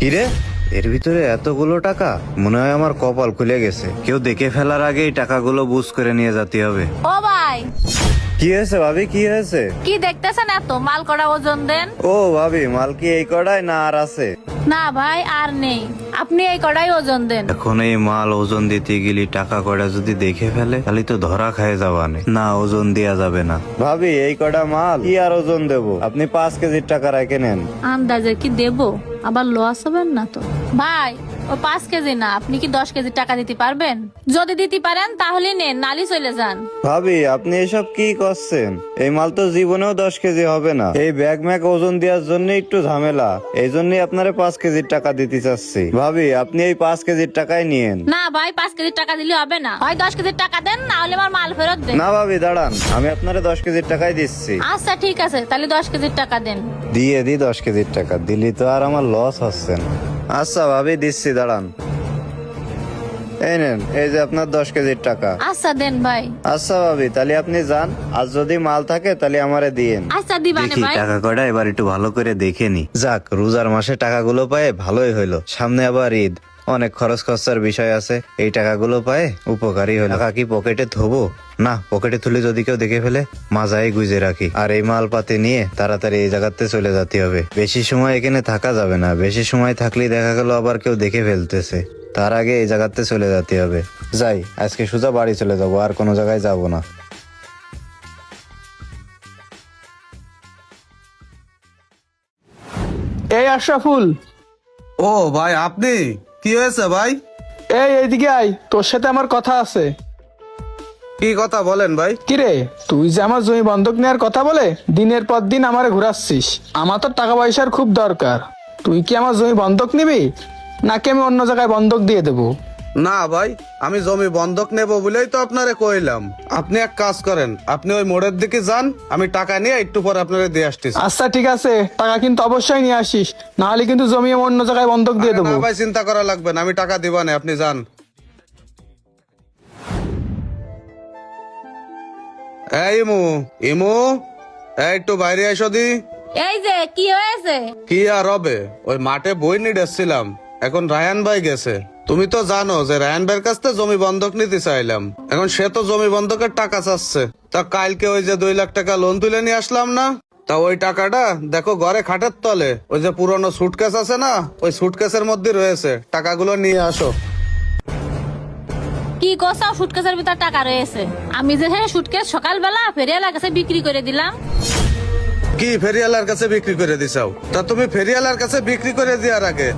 কিরে, এর ভিতরে এতগুলো টাকা? মনে হয় আমার কপাল খুলে গেছে। কেউ দেখে ফেলার আগেই টাকাগুলো বুঝ করে নিয়ে যেতে হবে। ও ভাই, কি হয়েছে ভাবি, কি হয়েছে? কি দেখতেছেন? এত মাল করা ওজন দেন। ও ভাবি, মাল কি এই কড়াই না আর আছে? না ভাই, আর নেই। আপনি এই কড়াই ওজন দেন। এখন এই মাল ওজন দিতে গেলি টাকা কড়া যদি দেখে ফেলে তাহলে তো ধরা খায় যাবানে। না, ওজন দেয়া যাবে না। ভাবি, এই কড়া মাল কি আর ওজন দেব? আপনি 5 কেজির টাকা রেখে নেন। আন্দাজে কি দেব? আবার লস হবেন না তো? ভাই, ও 5 কেজি না, আপনি কি 10 কেজি টাকা দিতে পারবেন? যদি দিতে পারেন তাহলে নেন, নালি চলে যান। ভাবি, আপনি এসব কি করছেন? এই মাল তো জীবনেও 10 কেজি হবে না। এই ব্যাগ ম্যাগ ওজন দেওয়ার জন্য একটু ঝামেলা, এই জন্যই আপনারে 5 কেজির টাকা দিতে চাচ্ছি। ভাবি, আপনি এই 5 কেজির টাকাই নিয়েন। না ভাই, 5 কেজি টাকা দিলে হবে না। হয় 10 কেজি টাকা দেন, না হলে আমার মাল ফেরত দেন। না ভাবি, দাঁড়ান, আমি আপনারে 10 কেজির টাকাই দিচ্ছি। আচ্ছা ঠিক আছে, তাহলে 10 কেজির টাকা দেন। দিয়ে দি 10 কেজির টাকা, দিলি তো আর আমার লস হচ্ছে না। আচ্ছা ভাবি, দিচ্ছি, দাঁড়ান। এই নেন, এই যে আপনার 10 কেজির টাকা। আচ্ছা দেন ভাই। আচ্ছা ভাবি, তাহলে আপনি যান, আর যদি মাল থাকে তাহলে আমারে দিয়েন। আচ্ছা দিবানে দেখি ভাই। টাকা কয়টা এবার একটু ভালো করে দেখে নি। যাক, রোজার মাসে টাকাগুলো পায়ে ভালোই হইলো। সামনে আবার ঈদ, অনেক খরচ খরচার বিষয় আছে। এই টাকাগুলো পায়ে উপকারী হলো। টাকা কি পকেটে থবো? না, পকেটে তুলে যদি কেউ দেখে ফেলে মাজায় গুজে রাখি। আর এই মালপাতি নিয়ে তাড়াতাড়ি এই জায়গাতে চলে যেতে হবে। বেশি সময় এখানে থাকা যাবে না। বেশি সময় থাকলেই দেখা গেল আবার কেউ দেখে ফেলতেছে। তার আগে এই জায়গাতে চলে যেতে হবে। যাই, আজকে সোজা বাড়ি চলে যাবো, আর কোনো জায়গায় যাব না। এই আশরাফুল, ও ভাই, আপনি? কি হয়েছে ভাই? এইদিকে আয়, তোর সাথে আমার কথা আছে। কি কথা বলেন ভাই? কিরে, তুই যে আমার জমি বন্ধক নেওয়ার কথা বলে দিনের পর দিন আমারে ঘুরাচ্ছিস। আমার তো টাকা পয়সার খুব দরকার। তুই কি আমার জমি বন্ধক নিবি, নাকি আমি অন্য জায়গায় বন্ধক দিয়ে দেবো? না ভাই, আমি জমি বন্ধক নেব বলেই তো আপনারে কইলাম। আপনি এক কাজ করেন, আপনি ওই মোড়ের দিকে যান, আমি টাকা নিয়ে একটু পরে আপনারে দিয়ে আসতেছি। আচ্ছা ঠিক আছে, টাকা কিন্তু অবশ্যই নিয়ে আসিস, না হলে কিন্তু জমি আমি অন্য জায়গায় বন্ধক দিয়ে দেবো। না ভাই, চিন্তা করা লাগবে না, আমি টাকা দিবানে, আপনি যান। এই ইমু, ইমু, এই একটু বাইরে এসো দি। এই যে কি হয়েছে? কি আর হবে, ওই মাঠে বই নিয়ে এসেছিলাম, এখন রায়ান ভাই গেছে। তুমি তো জানো যে রায়ান ভাইয়ের কাছ থেকে জমি বন্ধক নিতে চাইলাম, এখন সে তো জমি বন্ধকের টাকা চাচ্ছে। তা কালকে ওই যে 2 লাখ টাকা লোন তুলে নিয়ে আসলাম না, তা ওই টাকাটা দেখো ঘরে খাটের তলে ওই যে পুরনো সুটকেস আছে না, ওই সুটকেসের মধ্যে রয়েছে, টাকাগুলো নিয়ে আসো। কি কোসাও সুটকেসের ভিতর টাকা রয়েছে? আমি যে সুটকেস সকালবেলা ফেরিয়ালার কাছে বিক্রি করে দিলাম। কি ফেরিয়ালার কাছে বিক্রি করে দিছাও? তা তুমি ফেরিয়ালার কাছে বিক্রি করে দেওয়ার আগে